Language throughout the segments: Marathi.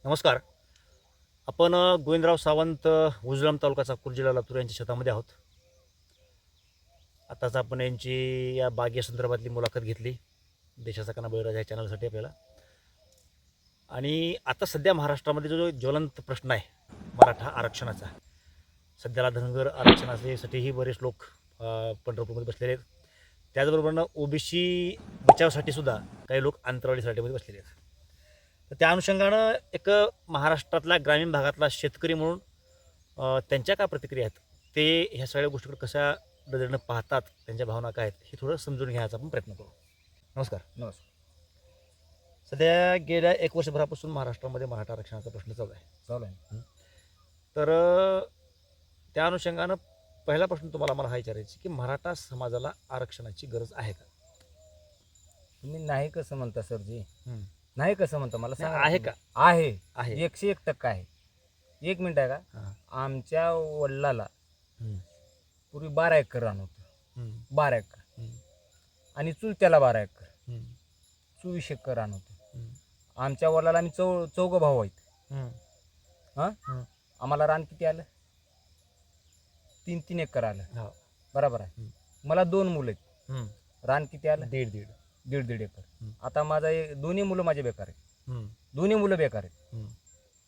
नमस्कार. आपण गोविंदराव सावंत उजळम तालुका चाकूर जिल्हा लातूर यांच्या शेतामध्ये आहोत. आताच आपण यांची या बागेसंदर्भातली मुलाखत घेतली देशाचा कणा बळीराजा या चॅनलसाठी आपल्याला. आणि आता सध्या महाराष्ट्रामध्ये जो ज्वलंत प्रश्न आहे मराठा आरक्षणाचा, सध्याला धनगर आरक्षणासाठीही बरेच लोक पंढरपूरमध्ये बसलेले आहेत. त्याचबरोबरनं ओबीसी बचावासाठी सुद्धा काही लोक अंतराळी साठीमध्ये बसलेले आहेत. तर त्या अनुषंगानं एक महाराष्ट्रातल्या ग्रामीण भागातला शेतकरी म्हणून त्यांच्या काय प्रतिक्रिया आहेत, ते ह्या सगळ्या गोष्टीकडे कशा नजरेनं पाहतात, त्यांच्या भावना काय आहेत, हे थोडं समजून घ्यायचा आपण प्रयत्न करू. नमस्कार. नमस्कार. सध्या गेल्या 1 वर्षभरापासून महाराष्ट्रामध्ये मराठा आरक्षणाचा प्रश्न चालू आहे. तर त्या अनुषंगानं पहिला प्रश्न तुम्हाला मला हा विचारायचा की मराठा समाजाला आरक्षणाची गरज आहे का? तुम्ही नाही कसं म्हणता सरजी? नाही कसं म्हणता मला सांगा. आहे का? आहे, आहे. 101% आहे. 1 मिनिट आहे का? आमच्या वडिलाला पूर्वी 12 एकर रान होतं. 12 एकर. आणि चुलत्याला 12 एकर, 24 एकर रान होतं. आमच्या वडिलाला आम्ही चौघं भाऊ आहेत. आम्हाला रान किती आलं? 3 एकर आलं. बरोबर आहे. मला 2 मुलं आहेत. रान किती आलं? 1.5 एकर. आता माझा दोन्ही मुलं माझे बेकार आहेत. दोन्ही मुलं बेकार आहेत.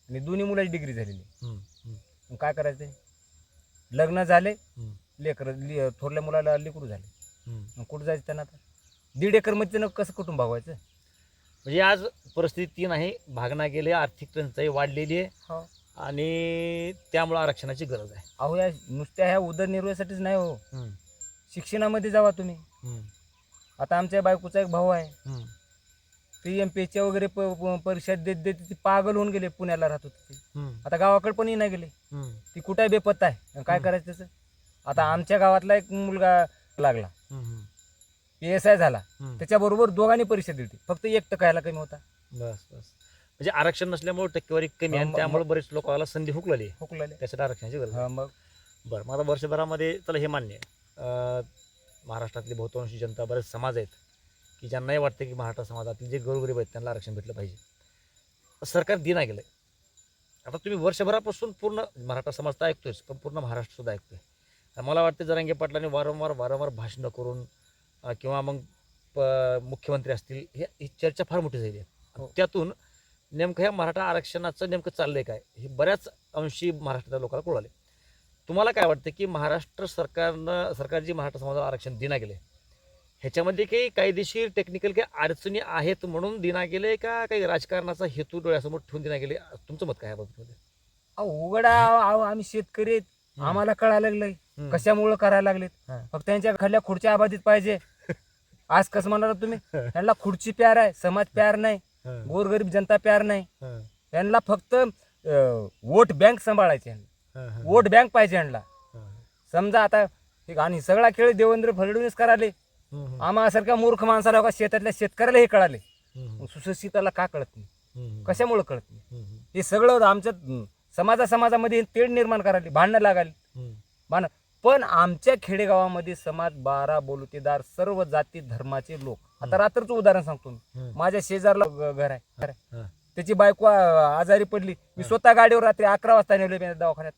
आणि दोन्ही मुलाची डिग्री झालेली. मग काय करायचं? लग्न झाले, लेकर थोरल्या मुलाला लेकरू झाले. मग कुठं जायचं त्यांना? आता 1.5 एकर मध्ये त्यांना कसं कुठून भागवायचं? म्हणजे आज परिस्थिती ती नाही, भागना गेले, आर्थिक टंचाई वाढलेली आहे आणि त्यामुळे आरक्षणाची गरज आहे. अहो, या नुसत्या ह्या उदरनिर्वाहासाठीच नाही हो. शिक्षणामध्ये जावा तुम्ही. आता आमच्या बायकोचा एक भाऊ आहे, ते MPSC वगैरे परीक्षा देत देत ती पागल होऊन गेले. पुण्याला राहत होते, आता गावाकडे पण नाही गेले. ती कुठे बेपत्ता आहे. काय करायचं त्याचं? आता आमच्या गावातला एक मुलगा लागला, PSI झाला, त्याच्याबरोबर दोघांनी परीक्षा दिली, फक्त 1% यायला कमी होता. बस. म्हणजे आरक्षण नसल्यामुळे टक्केवारी कमी आहे, त्यामुळे बरेच लोकांना संधी हुकलेली त्यासाठी आरक्षणाची गरज. मग बरं, माझा वर्षभरामध्ये चला हे मान्य आहे, महाराष्ट्रातली बहुतांशी जनता, बरेच समाज आहेत की ज्यांनाही वाटतं की महाराष्ट्र समाजातील जे गोरगरीब आहेत त्यांना आरक्षण भेटलं पाहिजे. सरकार दिना गेलं. आता तुम्ही वर्षभरापासून पूर्ण मराठा समाज तर ऐकतोयच, पण पूर्ण महाराष्ट्रसुद्धा ऐकतोय. मला वाटतं जरांगे पाटलांनी वारंवार भाषणं करून किंवा मग मुख्यमंत्री असतील, ही चर्चा फार मोठी झाली आहे. त्यातून नेमकं ह्या मराठा आरक्षणाचं नेमकं चाललंय काय हे बऱ्याच अंशी महाराष्ट्रातल्या लोकांना कळाले. तुम्हाला काय वाटतं की महाराष्ट्र सरकार जी मराठा समाजाला आरक्षण देण्यात गेले, ह्याच्यामध्ये काही कायदेशीर टेक्निकल काही अडचणी आहेत म्हणून देण्यात गेले का काही राजकारणाचा हेतू डोळ्यासमोर ठेवून देण्यात गेले? तुमचं मत काय आहे बाबतीमध्ये? उघडा आम्ही शेतकरी आहेत, आम्हाला कळायला लागलंय कशामुळे करायला लागलेत. फक्त त्यांच्या खाल्ल्या खुर्च्या आबादित पाहिजे. आज कसं म्हणाला तुम्ही? त्यांना खुर्ची प्यार आहे, समाज प्यार नाही, गोरगरीब जनता प्यार नाही. त्यांना फक्त वोट बँक सांभाळायची, वोट बँक पाहिजे यांना. समजा आता आणि सगळा खेळ देवेंद्र फडणवीस कराले. आम्हासारख्या मूर्ख माणसाला का शेतातल्या शेतकऱ्याला हे कळाले, सुशिक्षिताला का कळत नाही? कशामुळे कळत नाही? हे सगळं आमच्या समाजामध्ये तेढ निर्माण करायला, भांडणं लागायला. पण आमच्या खेडेगावामध्ये समाज 12 बोलतेदार, सर्व जाती धर्माचे लोक. आता रात्रचं उदाहरण सांगतो मी. माझ्या शेजारला घर आहे, त्याची बायको आजारी पडली. मी स्वतः गाडीवर रात्री 11 वाजता नेले दवाखान्यात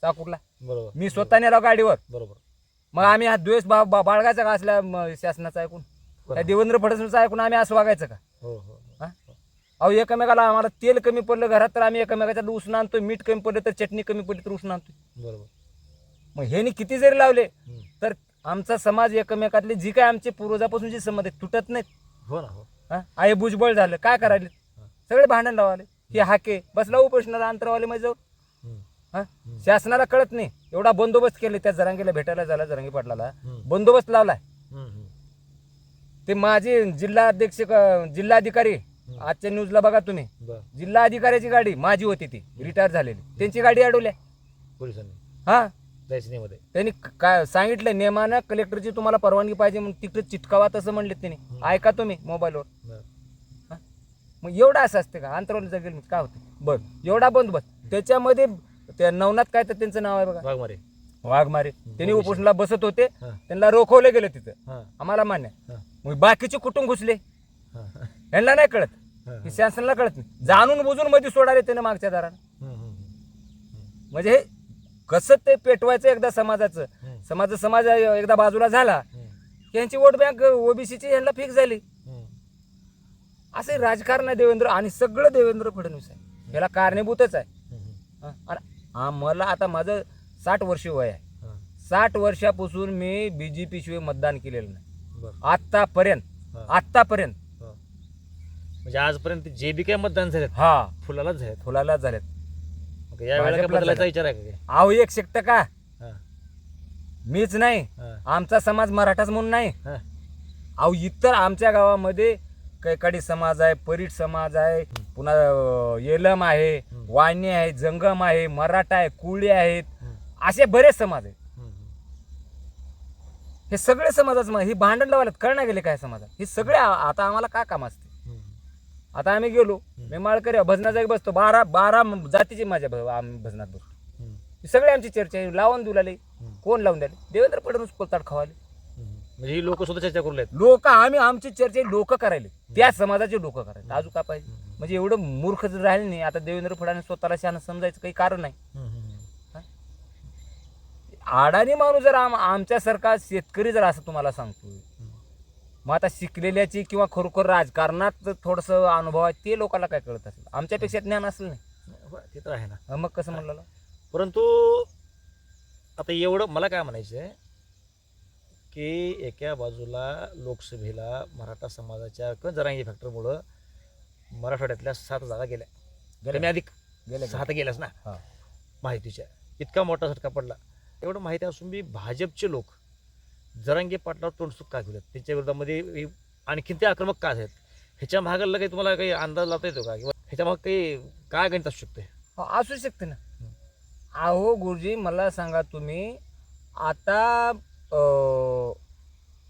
चाकूरला. बरोबर. मी स्वतः नेला गाडीवर. बरोबर. मग आम्ही हा द्वेष बाळगायचा का असल्या शासनाचा ऐकून, त्या देवेंद्र फडणवीसचा ऐकून आम्ही असं वागायचं का? अहो, एकमेकाला आम्हाला तेल कमी पडलं घरात तर आम्ही एकमेकाच्या उसणं आणतोय, मीठ कमी पडलं तर चटणी कमी पडली तर उसणं आणतोय. बरोबर. मग ह्यानी किती जरी लावले तर आमचा समाज एकमेकातले जी काय आमचे पूर्वजापासून जी संबंध तुटत नाहीत. हो ना. आई भुजबळ झालं, काय करायले? सगळे भांडण लावाले. हे हाके बसला उपोषणाला अंतरावाले माझ्या जवळ. शासनाला कळत नाही. एवढा बंदोबस्त केले, त्या जरांगीला भेटायला झाला, जरांगी पाटलाला बंदोबस्त लावलाय. ते माझे जिल्हाध्यक्ष, जिल्हाधिकारी, आजच्या न्यूजला बघा तुम्ही, जिल्हा अधिकाऱ्याची गाडी माझी होती, ती रिटायर झालेली, त्यांची गाडी अडवल्या पोलिसांनी. त्यांनी काय सांगितलं, नियमानं कलेक्टरची तुम्हाला परवानगी पाहिजे म्हणून तिकडे चिटकावा तसं म्हणले त्यांनी. ऐका तुम्ही मोबाईलवर. मग एवढं असं असते का? अंतरावली जागेल काय होते? बरं, एवढा बंदोबस्त. त्याच्यामध्ये त्या नवनाथ काय तर त्यांचं नाव आहे बघा, वाघमारे. त्यांनी उपोषणाला बसत होते, त्यांना रोखवलं गेलं तिथं. आम्हाला मान्य. मग बाकीचे कुटुंब घुसले, यांना नाही कळत. हे शासनाला कळत नाही. जाणून बुजून मध्ये सोडाले त्यानं मागच्या दारानं. म्हणजे हे कसं ते पेटवायचं एकदा समाजाचं. समाज एकदा बाजूला झाला यांची वोट बँक ओबीसीची यांना फिक्स झाली. असे राजकारण आहे देवेंद्र, आणि सगळं देवेंद्र फडणवीस आहे याला कारणीभूतच आहे. आणि मला आता माझं 60 वर्ष वय आहे. 60 वर्षापासून मी बीजेपी शिवाय मतदान केलेलं नाही आतापर्यंत. म्हणजे आजपर्यंत जे बी काय मतदान झालेत हा फुलालाच झालेत. फुलाला झालेत. मग या वेळेला काय बदलायचा विचार आहे का काय? अहो 1% हा, मीच नाही, हा, आमचा समाज मराठाच म्हणून नाही. हा. अहो इतर आमच्या गावामध्ये कैकाडी समाज आहे, परीट समाज आहे, पुन्हा येलम आहे, वाणी आहे, जंगम आहे, मराठा आहे, कुळी आहेत, असे बरेच समाज आहेत. हे सगळे समाजाचं ही भांडण लावायला कळणार गेले काय समाजात. हे सगळे आता आम्हाला काय काम असते. आता आम्ही गेलो, मी माळकरी भजनाचा एक बसतो, 12 जातीचे माझ्या आम्ही भजनात बसतो. ही सगळे आमची चर्चा आहे. लावून दिले कोण लावून द्याले? देवेंद्र फडणवीस कोलताड खावाले. म्हणजे ही लोक सुद्धा चर्चा करू लागलेत. लोक आमची चर्चा लोक करायले, त्या समाजाचे लोक करायले. अजून का पाहिजे? म्हणजे एवढं मूर्ख जर राहिले नाही. आता देवेंद्र फडणवीस स्वतःला शहाणं समजायचं काही कारण नाही. अडाणी माणूस जर आमच्यासारखा शेतकरी जर असं तुम्हाला सांगतो, मग आता शिकलेल्याची किंवा खरोखर राजकारणात थोडस अनुभव आहे ते लोकांना काय कळत असेल? आमच्यापेक्षा ज्ञान असेल नाही. ते तर आहे ना. मग कसं म्हणलं? परंतु आता एवढं मला काय म्हणायचं आहे की एका बाजूला लोकसभेला मराठा समाजाच्या किंवा जरांगी फॅक्टरमुळं मराठवाड्यातल्या 7 जागा गेल्या. कमी अधिक 6 तर गेल्याच ना. माहितीच्या इतका मोठा झटका पडला. एवढं माहिती असून बी भाजपचे लोक जरांगे पाटलावर तोंडसुख का घेतात? त्यांच्या विरोधामध्ये आणखीन ते आक्रमक का आहेत? ह्याच्या मागाला काही तुम्हाला काही अंदाज लावता येतो का? किंवा ह्याच्या मागे काही काय गणित असू शकते? असू शकते ना. अहो गुरुजी मला सांगा, तुम्ही आता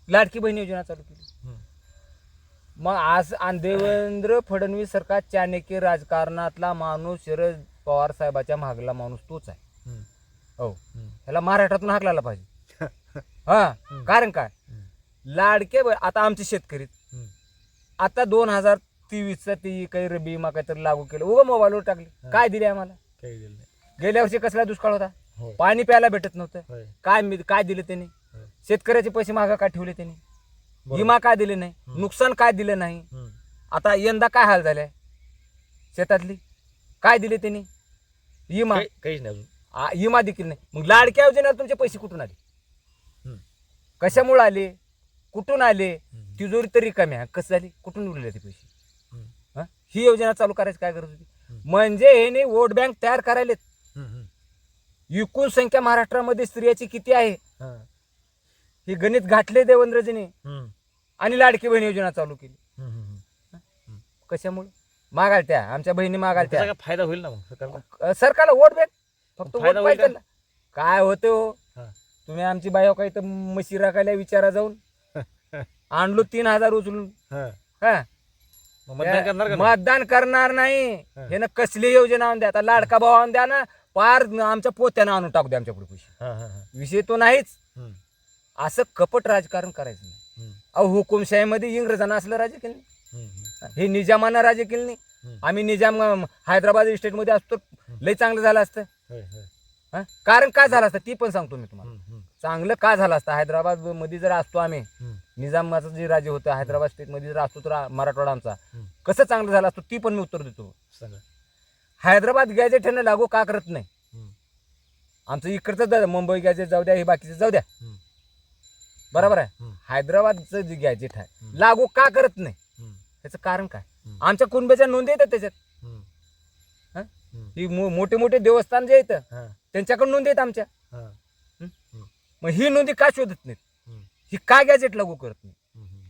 लाडकी बहीण योजना चालू केली. मग आज देवेंद्र फडणवीस सरकार चाणक्य राजकारणातला माणूस शरद पवार साहेबाच्या मागला माणूस तोच आहे. हो, ह्याला महाराष्ट्रातून हाकलायला पाहिजे. हा, कारण काय? लाडके आता आमचे शेतकरी आता 2023चा ती काही रबी विमा काहीतरी लागू केलं, उगा मोबाईलवर टाकले. काय दिले आम्हाला? काही दिलं नाही. गेल्या वर्षी कसला दुष्काळ होता, होय. पाणी प्यायला भेटत नव्हतं. होय. काय दिले त्यांनी? होय. शेतकऱ्याचे पैसे मागा काय ठेवले त्यांनी? बरोबर. विमा काय दिले नाही? नुकसान काय दिलं नाही? आता यंदा काय हाल झालाय शेतातली? काय दिले त्यांनी? विमा काहीच नाही अजून. विमा देखील नाही. मग लाडक्या योजनेला तुमचे पैसे कुठून आले? कशामुळे आले? कुठून आले? तिजोरी तरी कमी आहे, कसं झाली? कुठून उरले ते पैसे? ही योजना चालू करायची काय गरज होती? म्हणजे हे वोट बँक तयार करायलेत. एकूण संख्या महाराष्ट्रामध्ये स्त्रियाची किती आहे हे गणित घातले देवेंद्रजीने, आणि लाडकी बहीण योजना चालू केली. कशामुळे? मागाल त्या आमच्या बहिणी मागाल त्या. त्याचा काय फायदा होईल ना मग सरकारला? सरकारला वोट बँक फक्त फायदा वोट होईल पाहिजे. काय होते हो? हा. तुम्ही आमची बायो काही तर म्हशी राखायला विचारा जाऊन आणलो 3000 उचलून. हा, मग मतदान करणार का? मतदान करणार नाही. हे ना कसली योजना आणून द्या. आता लाडका भाव आणून द्या ना, पार आमच्या पोत्यानं आणून टाकू द्या आमच्या पुढे पैसे. विषय तो नाहीच. असं कपट राजकारण करायचं नाही. अहो हुकुमशाहीमध्ये इंग्रजांना असलं राज्य केलं नाही, हे निजामानं राज्य केलं नाही. आम्ही निजाम हैदराबाद इस्टेटमध्ये असतो, लय चांगलं झालं असतं. कारण काय झालं असतं ते पण सांगतो मी तुम्हाला. चांगलं का झालं असतं? हैदराबाद मध्ये जर असतो आम्ही, निजामाचं जे राज्य होतं हैदराबाद स्टेट मध्ये जर असतो तर मराठवाडा आमचा कसं चांगलं झालं असतं ती पण मी उत्तर देतो. हैदराबाद गॅजेट हे लागू का करत नाही? आमचं इकडचं मुंबई गॅजेट जाऊ द्या, हे बाकीचे जाऊ द्या, बरोबर आहे. हैदराबादचं जे गॅजेट आहे लागू का करत नाही? त्याचं कारण काय? आमच्या कुणब्याच्या नोंदी येतात त्याच्यात. ही मोठे मोठे देवस्थान जे आहेत त्यांच्याकडे नोंदी आहेत आमच्या. मग ही नोंदी का शोधत नाहीत? ही का गॅजेट लागू करत नाही?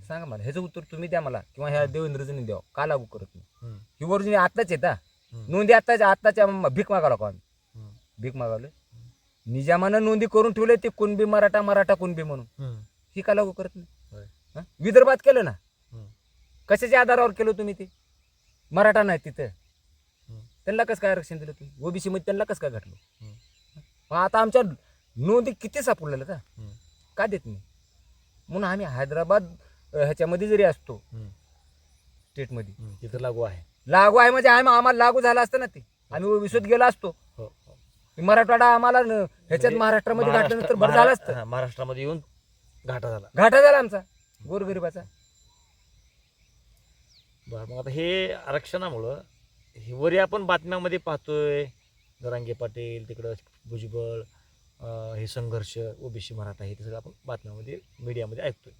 सांगा मला. ह्याचं उत्तर तुम्ही द्या मला, किंवा ह्या देवेंद्रजींनी द्यावं. का लागू करत नाही? ही ओरिजिनल आत्ताच येतात नोंदी, आत्ताच्या भीक मागावला का आम्ही? भीक मागावले. निजामानं नोंदी करून ठेवले ते कुणबी मराठा कुणबी म्हणून. ही का लागू करत नाही? विदर्भात केलं ना, कशाच्या आधारावर केलं तुम्ही? ते मराठा नाही तिथं, त्यांना कसं काय आरक्षण दिलं तुम्ही? ओबीसी मध्ये त्यांना कसं काय घातलं? मग आता आमच्या नोंदी किती सापडलेल्या का देत नाही? म्हणून आम्ही हैदराबाद ह्याच्यामध्ये जरी असतो स्टेटमध्ये. तिथं लागू आहे. लागू आहे म्हणजे आम्हाला लागू झालं असतं ना, ते आम्ही ओबीसीत गेलो असतो. हो हो. मराठवाडा आम्हाला ह्याच्यात महाराष्ट्रामध्ये घातलं तर बरं झालं असतं. महाराष्ट्रामध्ये येऊन घाटा झाला. घाटा झाला आमचा गोरगरिबाचा. बरं, मग आता हे आरक्षणामुळं वर आपण बातम्यामध्ये पाहतोय, जरांगे पाटील तिकडं, भुजबळ, हे संघर्ष ओबीसी मराठा, हे सगळं आपण बातम्यामध्ये मीडियामध्ये ऐकतोय.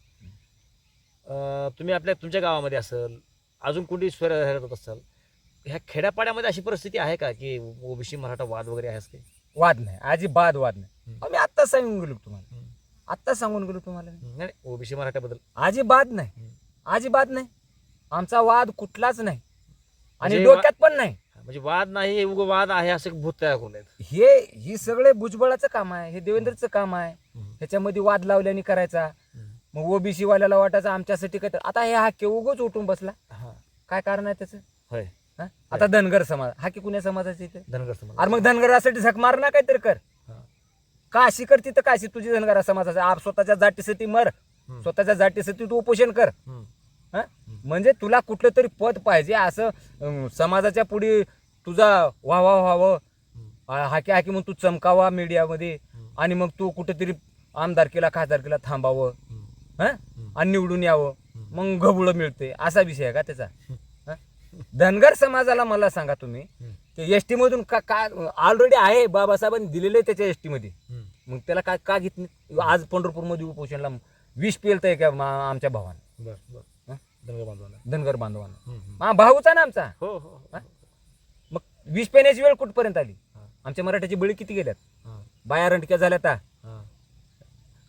तुम्ही तुमच्या गावामध्ये असेल, अजून कोणी स्वैर होत असाल, ह्या खेड्यापाड्यामध्ये अशी परिस्थिती आहे का की ओबीसी मराठा वाद वगैरे आहे असते? वाद नाही, अजिबात वाद नाही. आम्ही आत्ताच सांगून गेलो तुम्हाला, आत्ताच सांगून गेलो तुम्हाला. नाही, ओबीसी मराठ्याबद्दल अजिबात नाही, अजिबात नाही. आमचा वाद कुठलाच नाही आणि म्हणजे डोक्यात पण नाही. म्हणजे वाद नाही, हे उगं वाद आहे असं भूत तयार करून ही सगळे भुजबळाचं काम आहे, हे देवेंद्रचं काम आहे. ह्याच्यामध्ये वाद लावल्याने करायचा. मग ओबीसी वाल्याला वाटायचं आमच्यासाठी काय. आता हे हाके उगच उठून बसला, काय कारण आहे त्याचं? होय. आता धनगर समाज, हाके कुण्या समाजाचे इथे? धनगर समाज. अरे मग धनगरासाठी झक मार ना, काहीतरी कर. काशी करती तर काशी तुझी धनगर समाजाचा. आप स्वतःच्या जातीसाठी मर, स्वतःच्या जातीसाठी तू उपोषण कर. म्हणजे तुला कुठलं तरी पद पाहिजे असं समाजाच्या पुढे तुझा व्हावा व्हावं, हाकी हाकी मग तू चमकावा मीडियामध्ये, आणि मग तू कुठेतरी आमदारकीला खासदारकीला थांबावं, आणि निवडून यावं, मग घबुळं मिळते, असा विषय आहे का त्याचा? धनगर समाजाला मला सांगा तुम्ही, एसटी मधून का ऑलरेडी आहे, बाबासाहेबांनी दिलेलं आहे त्याच्या एसटी मध्ये, मग त्याला का घेत नाही? आज पंढरपूरमध्ये उपोषणला विष पेलतंय का आमच्या भावानं? धनगर बांधवांना भाऊच आहे ना आमचा. मग विष पेण्याची वेळ कुठपर्यंत आली? आमच्या मराठ्याची बळी किती गेल्यात, बाया रंटक्या झाल्या.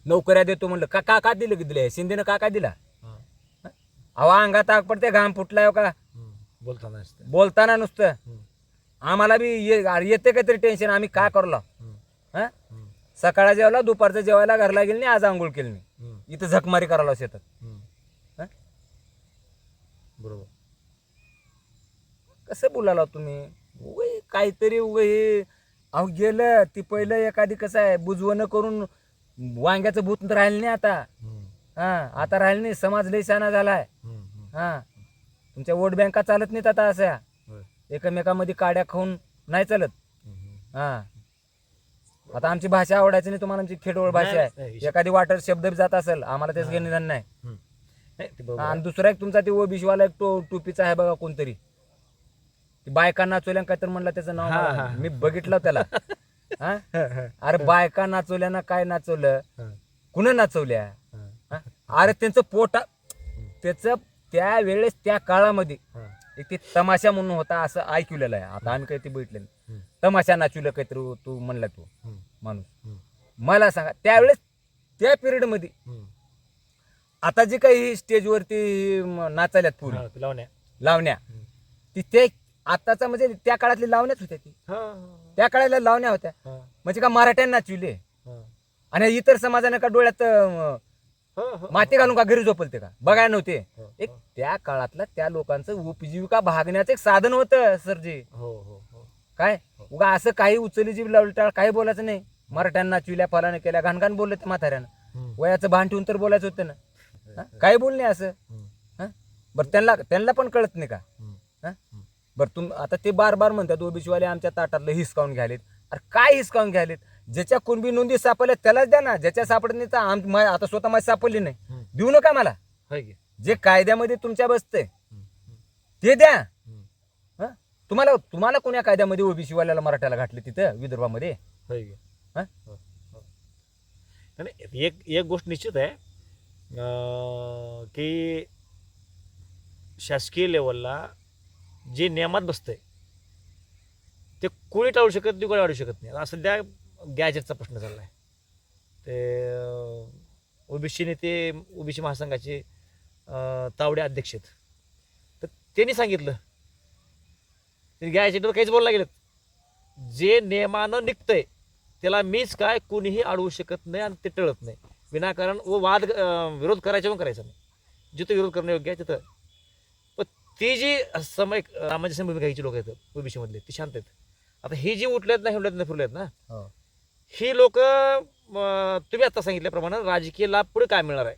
नोकऱ्या देतो म्हणलं, का दिलं शिंदेनं का दिला? अवा अंगात आग पडते, घाम फुटलाय का बोलताना नुसतं. आम्हाला बी येते काहीतरी टेन्शन, आम्ही काय करलो? सकाळला जेवला, दुपारचं जेवायला घरला गेली नाही, आज आंघोळ केली नाही, इथं झकमारी करायला शेतात. बरोबर. कसं बोलायला तुम्ही? काहीतरी हे अहो गेलं ती पहिलं एखादी कसं आहे बुजवणं करून वांग्याचं भूत राहिलं नाही आता. आता राहिलं नाही, समाज लय शाना झालाय. तुमच्या वोट बँका चालत नाहीत आता अशा, एकमेकामध्ये काड्या खाऊन नाही चालत. आता आमची भाषा आवडायची नाही तुम्हाला, आमची खेडोळ भाषा आहे. एखादी वाटर शब्द जात असेल, आम्हाला त्याच घेणं निधन नाही. आणि दुसरा एक तुमचा ते ओबीसी वाला एक टोपीचा आहे बघा कोणतरी, बायका नाचवल्या काय तर म्हणलं त्याचं नाव, मी बघितलं त्याला. अरे बायका नाचवल्या, काय नाचवलं, कुणा नाचवल्या? अरे त्यांचं पोटा, त्याचं त्या वेळेस त्या काळामध्ये एक ते तमाशा म्हणून होता असं ऐकलेलं आहे. आता आम्ही काही ते बघितलं, तमाशा नाचवलं काहीतरी तू म्हणला तू माणूस. मला सांगा त्यावेळेस त्या पिरियड मध्ये आता जे काही स्टेजवरती नाचायल्यात पुरी लावण्या, ती ते आताचा म्हणजे त्या काळातली लावण्याच होत्या. ती त्या काळातल्या लावण्या होत्या म्हणजे का मराठ्यांना नाचविले, आणि इतर समाजाने का डोळ्यात माती घालून का घरी झोपलते का बघायला नव्हते. एक त्या काळातलं त्या लोकांचं उपजीविका भागण्याचं एक साधन होतं सरजी. काय उगा असं काही उचली जीव लावली टाळ काही बोलायचं नाही. मराठ्यांना नाचविल्या, फलाने केल्या, घाणघाण बोलले ते म्हाताऱ्यानं, वयाचं भान ठेवून तर बोलायचं होतं ना. काय बोलणे असं? बरं त्यांना पण कळत नाही का? बरं आता ते बार बार म्हणतात ओबीसी वाले आमच्या ताटातलं हिसकावून घ्यालेत. अरे काय हिसकावून घ्यालेत? ज्याच्या कुणबी नोंदी सापडल्या त्यालाच द्या ना, ज्याच्या सापडत नाही तर आता स्वतः माझी सापडली नाही देऊ नका मला. जे कायद्यामध्ये तुमच्या बसतंय ते द्या. तुम्हाला कोण्या कायद्यामध्ये ओबीसी वाल्याला मराठ्याला घातले तिथं विदर्भामध्ये? एक गोष्ट निश्चित आहे की शासकीय लेवलला जे नियमात बसतंय ते कोणी टाळू शकत नाही, कोणी वाढू शकत नाही. आता सध्या गॅजेटचा प्रश्न चालला आहे. ते ओबीसी नेते, ओबीसी महासंघाचे तावडे अध्यक्ष आहेत, तर त्यांनी सांगितलं, ते गॅजेटवर काहीच बोलला गेलं, जे नियमानं निघतंय त्याला मीच काय कोणीही अडवू शकत नाही आणि ते टळत नाही. विनाकारण वाद विरोध करायचा पण करायचा नाही. जिथं विरोध करणं योग्य आहे तिथं. पण ती जी सामंजस्य भूमिका घ्यायची लोक आहेत ओबीसी मधले, ती शांत आहेत. आता ही जी उठलेत ना, हिंडलेत ना, फिरलेत ना, ही लोक तुम्ही आता सांगितल्याप्रमाणे राजकीय लाभ पुढे काय मिळणार आहे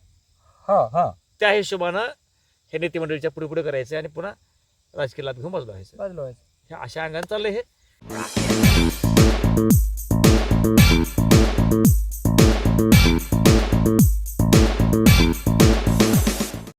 त्या हिशोबानं हे नेते मंडळीच्या पुढे पुढे करायचं आणि पुन्हा राजकीय लाभ घेऊन बाजूला व्हायचं. बाजूला व्हायचं. ह्या अशा अंगाने चाललंय हे.